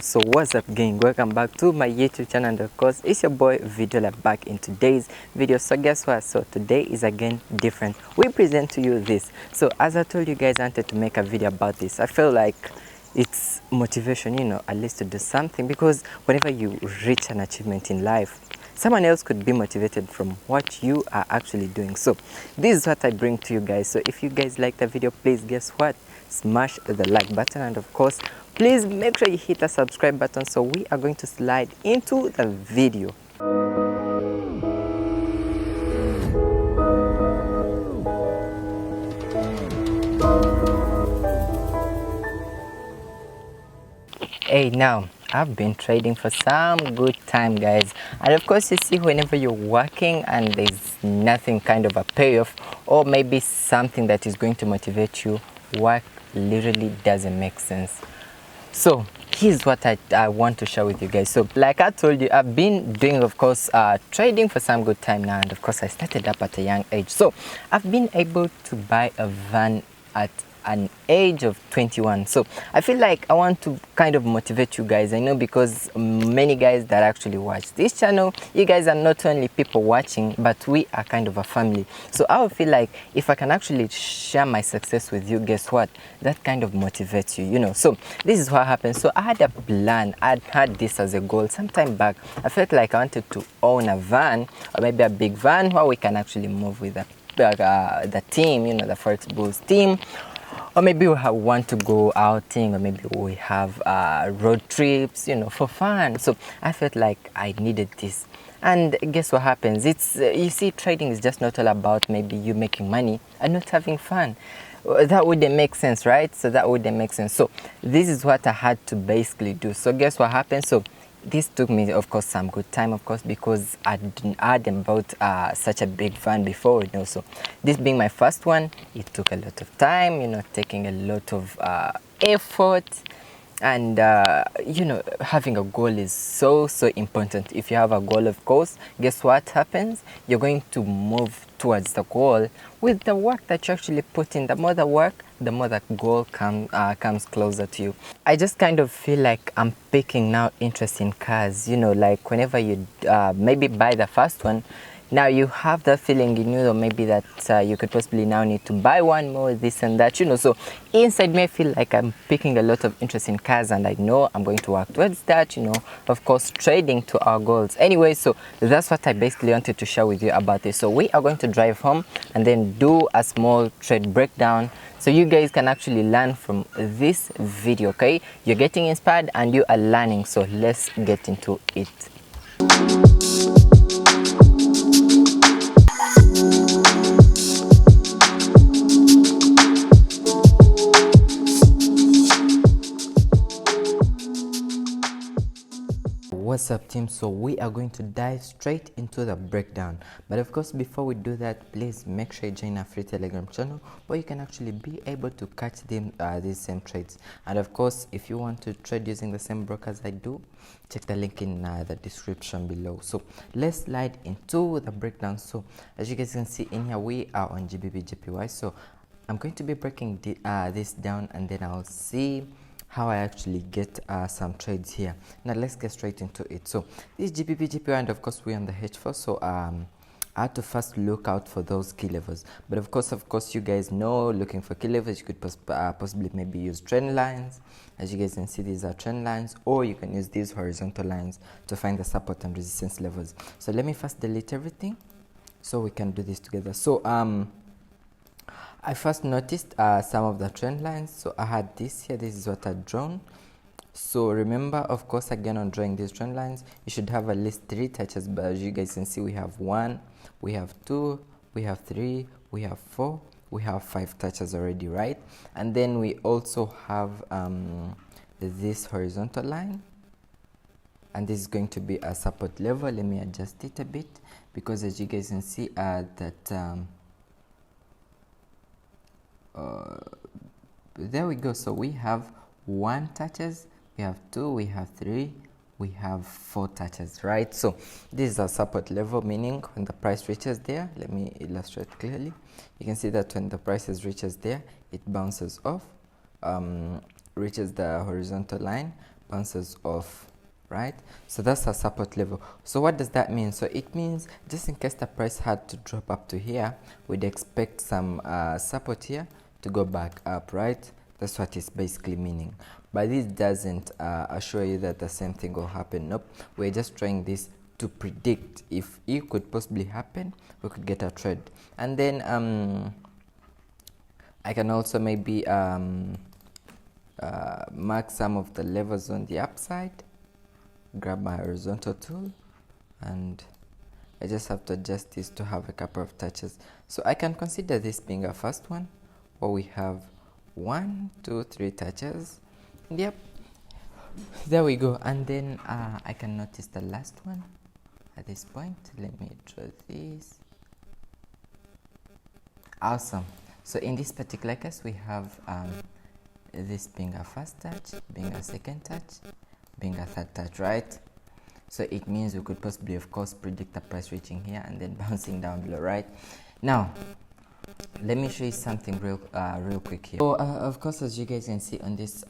So what's up gang, welcome back to my YouTube channel, and of course it's your boy Vidula back in today's video. So guess what, so today is again different. We present to you this. So as I told you guys, I wanted to make a video about this. I feel like it's motivation, you know, at least to do something, because whenever you reach an achievement in life, someone else could be motivated from what you are actually doing. So this is what I bring to you guys. So if you guys like the video, please guess what, smash the like button, and of course please make sure you hit the subscribe button. So we are going to slide into the video. Hey, now I've been trading for some good time, guys, and of course you see, whenever you're working and there's nothing kind of a payoff, or maybe something that is going to motivate you, work literally doesn't make sense. So here's what I want to share with you guys. So like I told you, I've been doing, of course, trading for some good time now, and of course I started up at a young age. So I've been able to buy a van at an age of 21. So I feel like I want to kind of motivate you guys. I know, because many guys that actually watch this channel, you guys are not only people watching, but we are kind of a family. So I would feel like if I can actually share my success with you, guess what, that kind of motivates you, you know. So this is what happened. So I had a plan, I had this as a goal some time back. I felt like I wanted to own a van, or maybe a big van, where we can actually move with the team, you know, the Forex Bulls team. Or maybe we want to go outing, or maybe we have road trips, you know, for fun. So I felt like I needed this. And guess what happens? It's you see, trading is just not all about maybe you making money and not having fun. That wouldn't make sense, right? So that wouldn't make sense. So this is what I had to basically do. So guess what happened? So this took me, of course, some good time, of course, because I hadn't bought such a big van before, you know. So this being my first one, it took a lot of time, you know, taking a lot of effort. And you know, having a goal is so important. If you have a goal, of course, guess what happens? You're going to move towards the goal with the work that you actually put in. The more the work, the more that goal comes closer to you. I just kind of feel like I'm picking now interest in cars, you know, like whenever you maybe buy the first one, now you have that feeling in you, or maybe that you could possibly now need to buy one more, this and that, you know. So inside me I feel like I'm picking a lot of interest in cars, and I know I'm going to work towards that, you know, of course trading to our goals. Anyway, so that's what I basically wanted to share with you about this. So we are going to drive home and then do a small trade breakdown, so you guys can actually learn from this video. Okay, you're getting inspired and you are learning, so let's get into it. What's up, team? So we are going to dive straight into the breakdown, but of course before we do that, please make sure you join our free Telegram channel, where you can actually be able to catch them these same trades. And of course, if you want to trade using the same brokers I do, check the link in the description below. So let's slide into the breakdown. So as you guys can see in here, we are on GBP/JPY. So I'm going to be breaking this down, and then I'll see how I actually get some trades here. Now let's get straight into it. So this GBP/JPY, and of course we're on the H4. So I had to first look out for those key levels. But of course, you guys know, looking for key levels, you could possibly maybe use trend lines. As you guys can see, these are trend lines, or you can use these horizontal lines to find the support and resistance levels. So let me first delete everything so we can do this together. So I first noticed some of the trend lines. So I had this here. This is what I'd drawn. So remember, of course, again, on drawing these trend lines, you should have at least 3 touches. But as you guys can see, we have 1, we have 2, we have 3, we have 4, we have 5 touches already, right? And then we also have this horizontal line, and this is going to be a support level. Let me adjust it a bit, because as you guys can see that there we go. So we have 1 touches, we have 2, we have 3, we have 4 touches, right? So this is a support level, meaning when the price reaches there, let me illustrate clearly. You can see that when the price reaches there, it bounces off, reaches the horizontal line, bounces off, right? So that's our support level. So what does that mean? So it means just in case the price had to drop up to here, we'd expect some support here to go back up, right? That's what it's basically meaning. But this doesn't assure you that the same thing will happen. Nope, we're just trying this to predict if it could possibly happen, we could get a trade. And then I can also maybe mark some of the levels on the upside, grab my horizontal tool, and I just have to adjust this to have a couple of touches. So I can consider this being a first one, where we have 1, 2, 3 touches. Yep, there we go. And then I can notice the last one at this point. Let me draw this. Awesome. So in this particular case, we have this being a first touch, being a second touch, being a third touch, right? So it means we could possibly, of course, predict the price reaching here and then bouncing down below, right? Now, let me show you something real quick here. So of course, as you guys can see on this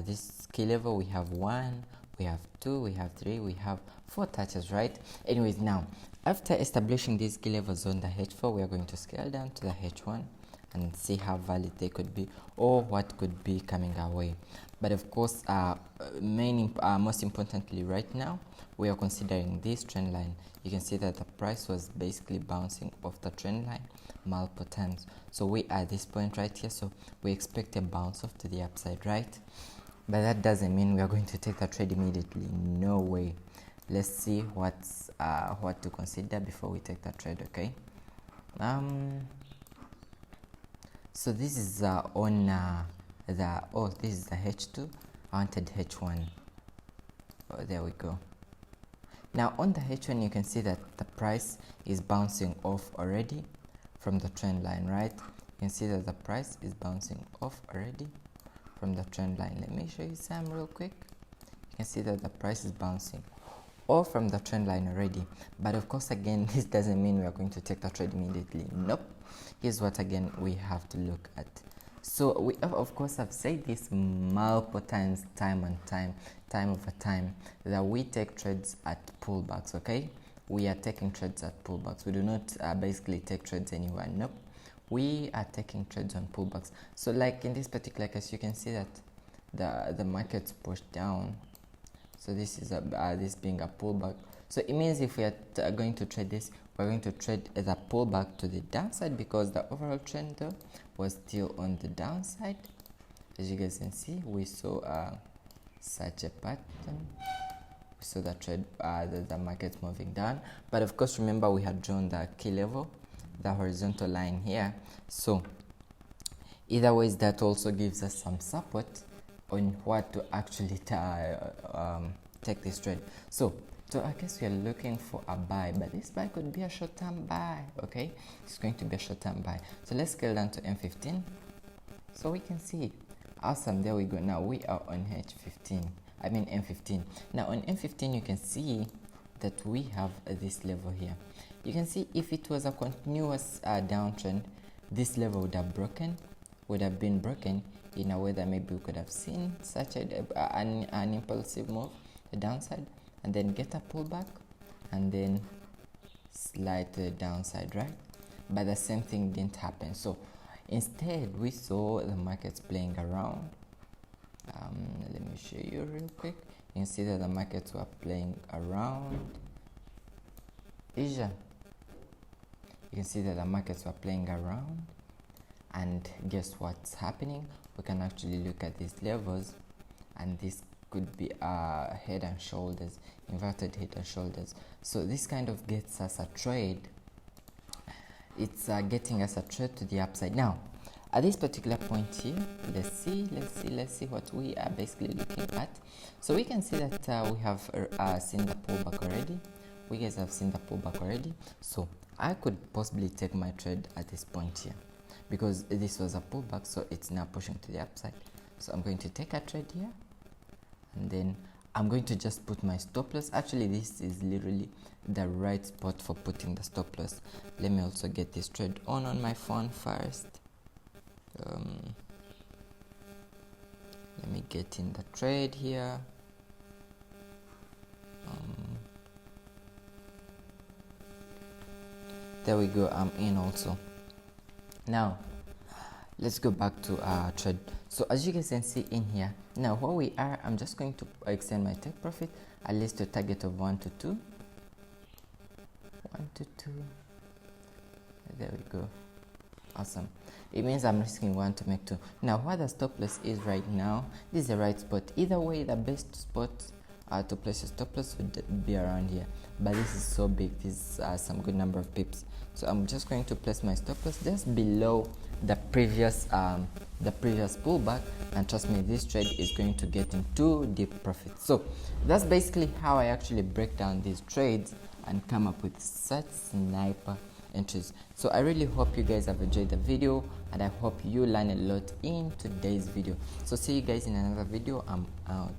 this key level, we have 1, we have 2, we have 3, we have 4 touches, right? Anyways, now after establishing these key levels on the H4, we are going to scale down to the H1 and see how valid they could be or what could be coming our way. But of course, most importantly right now, we are considering this trend line. You can see that the price was basically bouncing off the trend line multiple times. So we are at this point right here, so we expect a bounce off to the upside, right? But that doesn't mean we are going to take the trade immediately. No way. Let's see what to consider before we take the trade, okay? So this is on this is the H2. I wanted H1. Oh, there we go. Now on the H1, you can see that the price is bouncing off already from the trend line, right? You can see that the price is bouncing off already from the trend line. Let me show you some real quick. You can see that the price is bouncing off from the trend line already. But of course, again, this doesn't mean we are going to take the trade immediately. Nope. Here's what again we have to look at. So we of course have said this multiple times, time over time, that we take trades at pullbacks. Okay, we are taking trades at pullbacks. We do not basically take trades anywhere. Nope, we are taking trades on pullbacks. So like in this particular case, you can see that the market's pushed down. So this is this being a pullback. So it means if we are going to trade this, we're going to trade the pullback to the downside, because the overall trend though was still on the downside. As you guys can see, we saw such a pattern. We saw the trade, the market moving down. But of course, remember we had drawn the key level, the horizontal line here. So either ways, that also gives us some support on what to actually take this trade. So I guess we are looking for a buy, but this buy could be a short-term buy. Okay, it's going to be a short-term buy. So let's scale down to M15 so we can see. Awesome, there we go. Now we are on M15. Now on M15, you can see that we have this level here. You can see if it was a continuous downtrend, this level would have been broken in a way that maybe we could have seen such an impulsive move, the downside, and then get a pullback and then slide to the downside, right? But the same thing didn't happen. So instead, we saw the markets playing around. Let me show you real quick. You can see that the markets were playing around Asia. You can see that the markets were playing around, and guess what's happening? We can actually look at these levels, and this could be head and shoulders, inverted head and shoulders. So this kind of gets us a trade. It's getting us a trade to the upside. Now at this particular point here, let's see what we are basically looking at. So we can see that we have seen the pullback already. We guys have seen the pullback already. So I could possibly take my trade at this point here, because this was a pullback, so it's now pushing to the upside. So I'm going to take a trade here, and then I'm going to just put my stop loss. Actually, this is literally the right spot for putting the stop loss. Let me also get this trade on my phone first. Let me get in the trade here. There we go, I'm in also. Now let's go back to our trade. So as you guys can see in here, now where we are, I'm just going to extend my take profit at least to a target of 1 to 2. 1 to 2. There we go. Awesome. It means I'm risking 1 to make 2. Now where the stop loss is right now, this is the right spot. Either way, the best spot to place a stop loss would be around here, but this is so big. This is some good number of pips, so I'm just going to place my stop loss just below the previous pullback, and trust me, this trade is going to get into deep profit. So that's basically how I actually break down these trades and come up with such sniper entries. So I really hope you guys have enjoyed the video, and I hope you learn a lot in today's video. So see you guys in another video. I'm out.